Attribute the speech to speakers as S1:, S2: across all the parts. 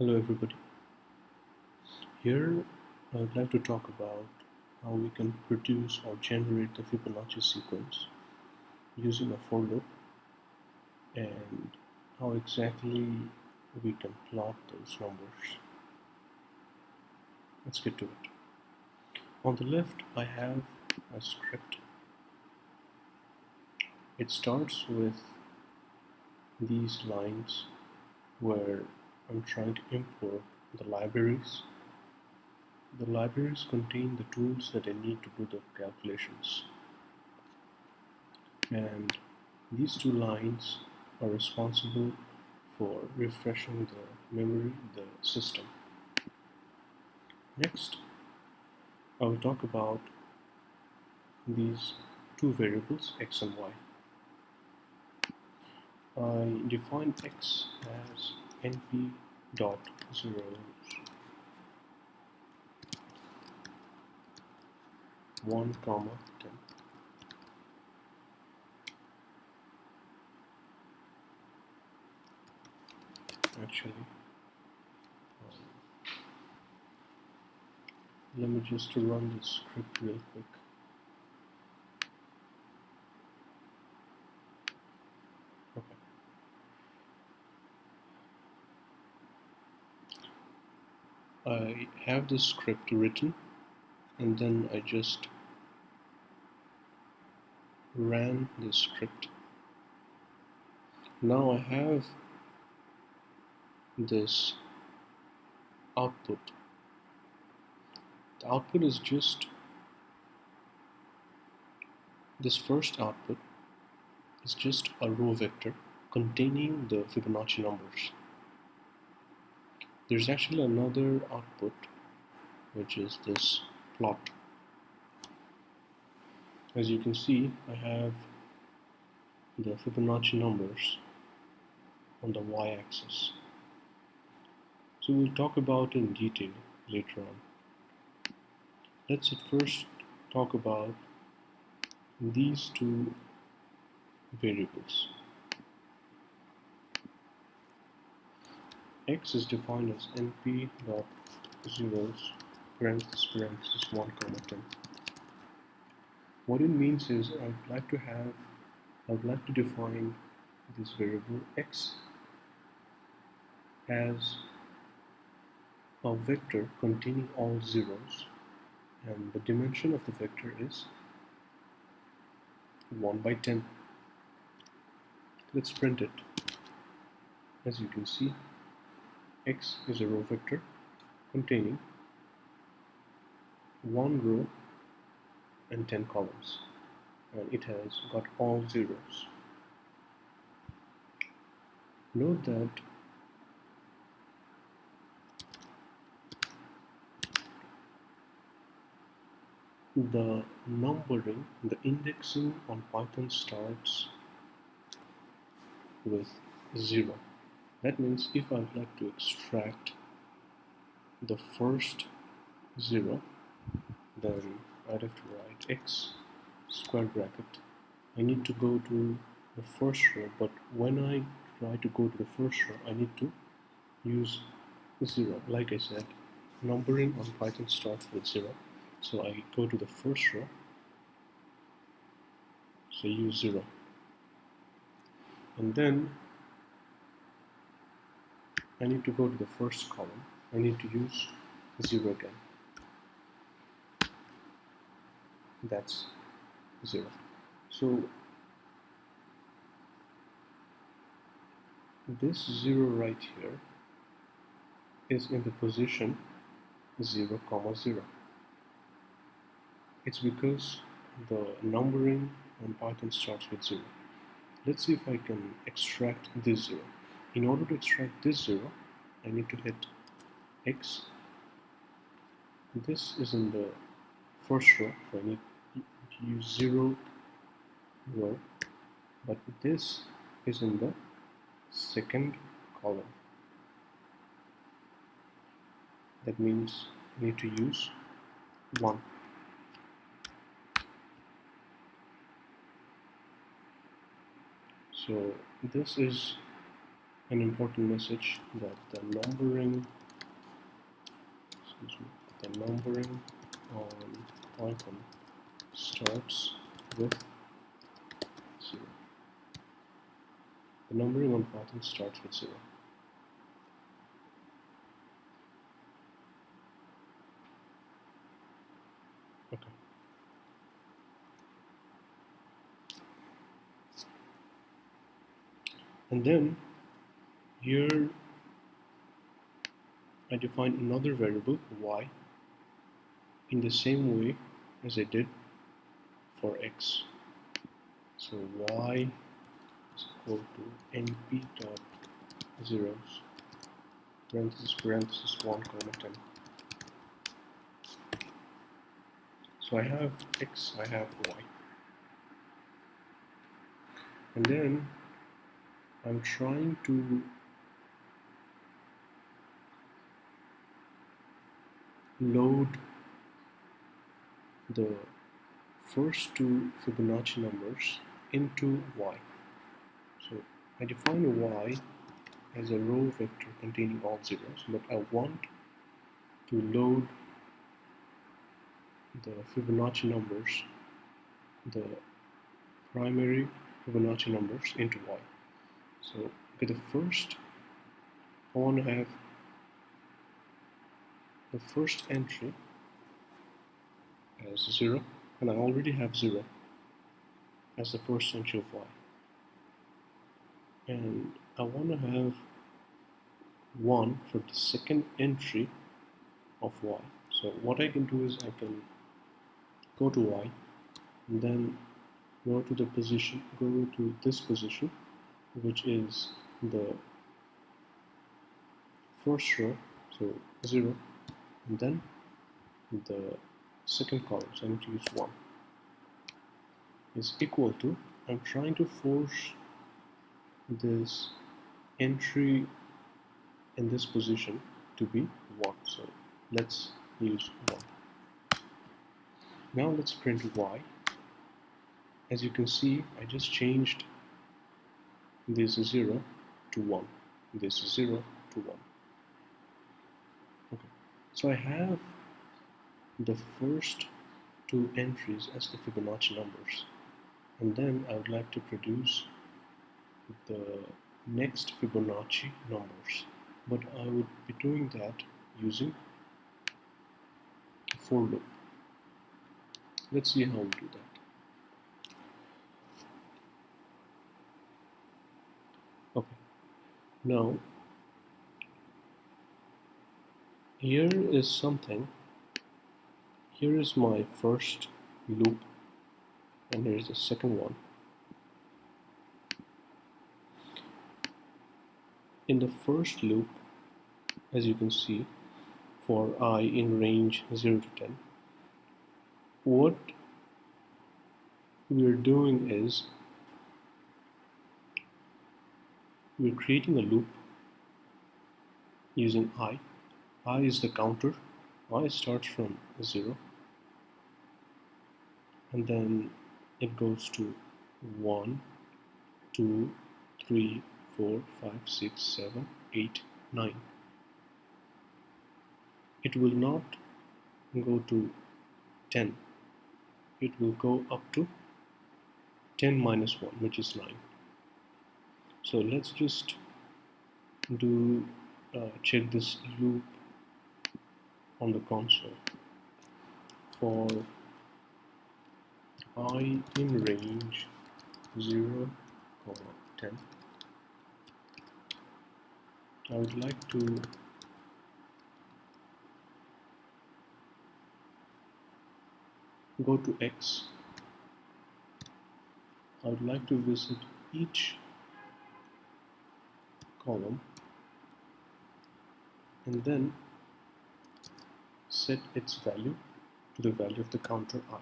S1: Hello everybody. Here I would like to talk about how we can produce or generate the Fibonacci sequence using a for loop and how exactly we can plot those numbers. Let's get to it. On the left I have a script. It starts with these lines where I'm trying to import the libraries. The libraries contain the tools that I need to do the calculations. And these two lines are responsible for refreshing the memory, the system. Next, I will talk about these two variables, x and y. I define x as np dot zeros 1, 10. Actually, let me just run this script real quick. I have the script written and then I just ran the script. Now I have this output. The output is just this first output is just a row vector containing the Fibonacci numbers. There's actually another output which is this plot. As you can see, I have the Fibonacci numbers on the y-axis. So we'll talk about it in detail later on. Let's at first talk about these two variables. X is defined as np dot zeros parenthesis 1, 10. What it means is I would like to define this variable x as a vector containing all zeros, and the dimension of the vector is 1 by 10. Let's print it. As you can see, x is a row vector containing 1 row and 10 columns, and it has got all zeros. Note that the numbering, the indexing on Python starts with 0. That means if I would like to extract the first 0, then I'd have to write x square bracket. I need to go to the first row, but when I try to go to the first row, I need to use 0. Like I said, numbering on Python starts with 0. So I go to the first row, so use 0. And then I need to go to the first column. I need to use 0 again. That's 0. So this 0 right here is in the position 0, 0. It's because the numbering on Python starts with 0. Let's see if I can extract this 0. In order to extract this 0, I need to hit X. This is in the first row, so I need to use 0 row, but this is in the second column. That means I need to use 1. So this is an important message that the numbering on Python starts with 0. The numbering on Python starts with 0. Okay. And then here I define another variable y in the same way as I did for x. So y is equal to np dot zeros parenthesis 1 comma 10. So I have x, I have y, and then I'm trying to load the first two Fibonacci numbers into y. So I define y as a row vector containing all zeros, but I want to load the Fibonacci numbers, the primary Fibonacci numbers, into y. So okay, the first, I want to have the first entry as 0, and I already have 0 as the first entry of y. And I want to have 1 for the second entry of y. So what I can do is I can go to y and then go to this position, which is the first row, so 0, and then the second column, so I need to use 1, is equal to, I'm trying to force this entry in this position to be 1, so let's use 1. Now let's print y. As you can see, I just changed this 0 to 1, this 0 to 1. Okay, so I have the first two entries as the Fibonacci numbers, and then I would like to produce the next Fibonacci numbers, but I would be doing that using a for loop. Let's see how we do that. Okay, now here is something. Here is my first loop, and here is the second one. In the first loop, as you can see, for I in range 0 to 10, what we're doing is we're creating a loop using I. I is the counter. I starts from 0, and then it goes to 1, 2, 3, 4, 5, 6, 7, 8, 9. It will not go to 10. It will go up to 10 minus 1, which is 9. So let's just do check this loop on the console. For I in range 0, 10, I would like to go to X. I would like to visit each column and then set its value to the value of the counter I.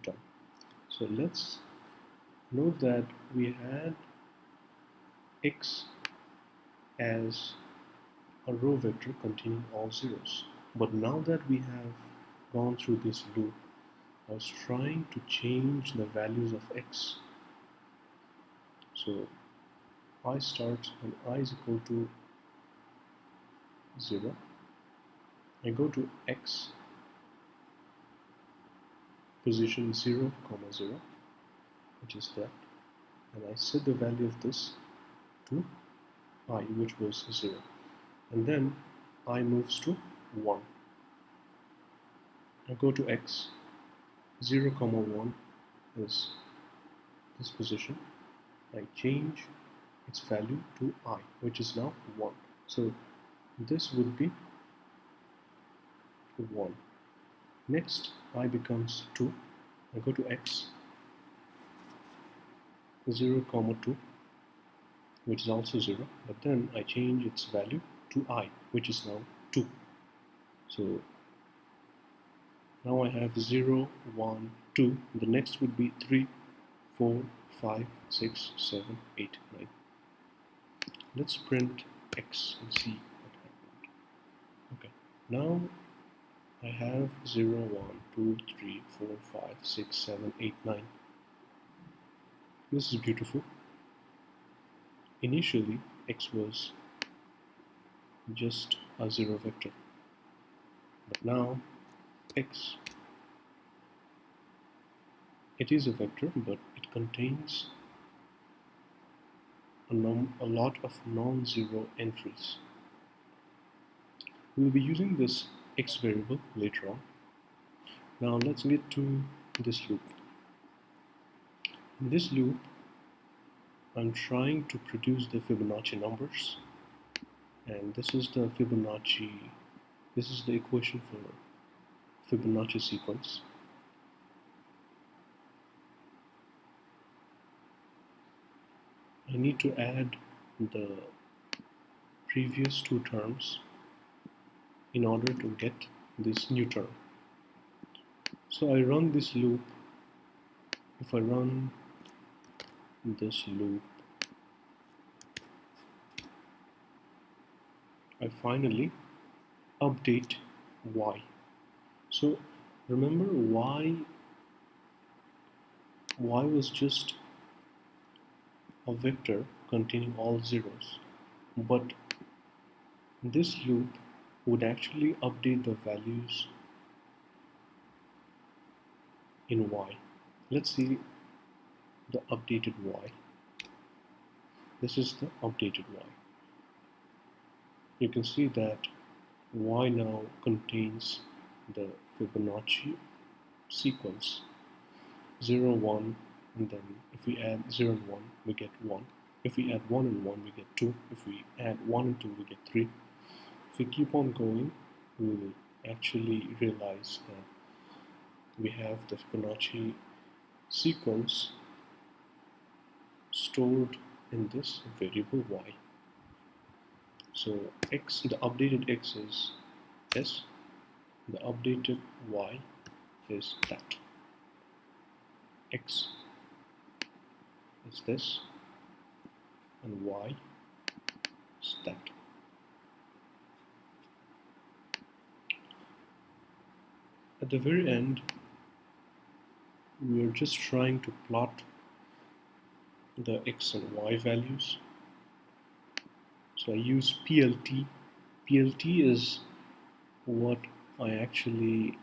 S1: Done. So let's note that we had X as a row vector containing all zeros, but now that we have gone through this loop I was trying to change the values of x. So I start when I is equal to 0. I go to x position 0, 0, which is that, and I set the value of this to I, which was 0, and then I moves to 1. I go to x 0, 1 is this position. I change its value to I, which is now 1. So this would be 1. Next, I becomes 2. I go to x 0, 2, which is also 0, but then I change its value to I, which is now 2. So now I have 0, 1, 2. The next would be 3, 4, 5, 6, 7, 8, 9. Let's print x and see what happened. Okay, now I have 0, 1, 2, 3, 4, 5, 6, 7, 8, 9. This is beautiful. Initially, x was just a 0 vector, but now x, it is a vector, but it contains a lot of non-zero entries. We will be using this x variable later on. Now let's get to this loop. In this loop, I'm trying to produce the Fibonacci numbers, and this is the Fibonacci, this is the equation for Fibonacci sequence. I need to add the previous two terms in order to get this new term. So I run this loop. If I run this loop, I finally update y. So remember, y was just a vector containing all zeros, but this loop would actually update the values in y. Let's see the updated y. This is the updated y. You can see that y now contains the Fibonacci sequence 0, 1, and then if we add 0 and 1, we get 1. If we add 1 and 1, we get 2. If we add 1 and 2, we get 3. If we keep on going, we will actually realize that we have the Fibonacci sequence stored in this variable y. So x, the updated x is this, the updated y is that. X is this, and y is that. At the very end, we are just trying to plot the x and y values. So I use PLT. PLT is what I actually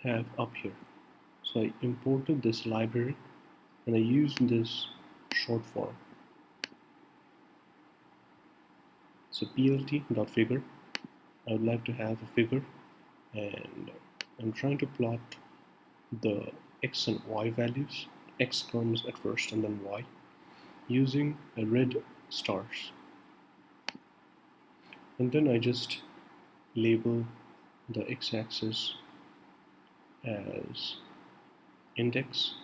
S1: have up here. So I imported this library and I used this short form. So plt.figure. I would like to have a figure, and I'm trying to plot the x and y values. X comes at first and then y, using red stars. And then I just label the x-axis as index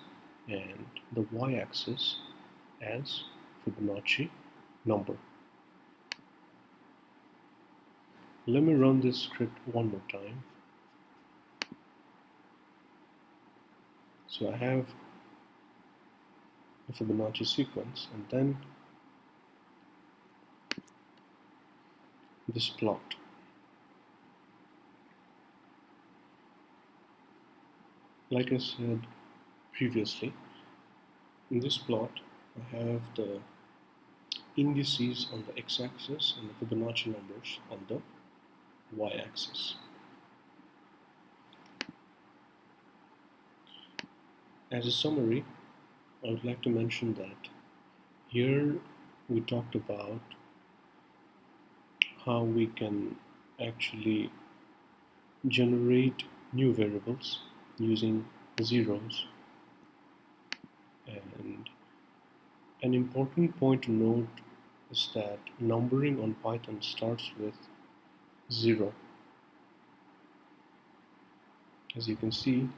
S1: and the y-axis as Fibonacci number. Let me run this script one more time. So I have a Fibonacci sequence and then this plot. Like I said previously, in this plot I have the indices on the x-axis and the Fibonacci numbers on the y-axis. As a summary, I would like to mention that here we talked about how we can actually generate new variables using zeros, and an important point to note is that numbering on Python starts with 0. As you can see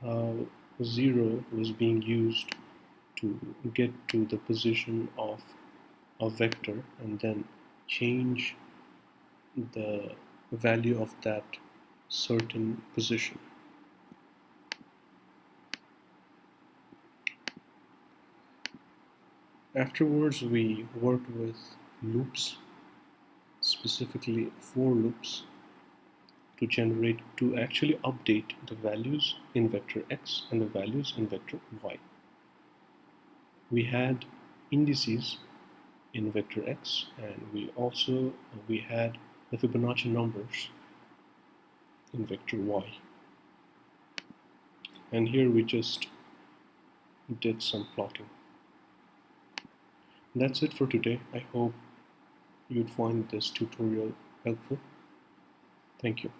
S1: how 0 was being used to get to the position of a vector and then change the value of that certain position. Afterwards, we worked with loops, specifically for loops, to actually update the values in vector x and the values in vector y. We had indices in vector x, and we had the Fibonacci numbers in vector y. And here we just did some plotting. That's it for today. I hope you'd find this tutorial helpful. Thank you.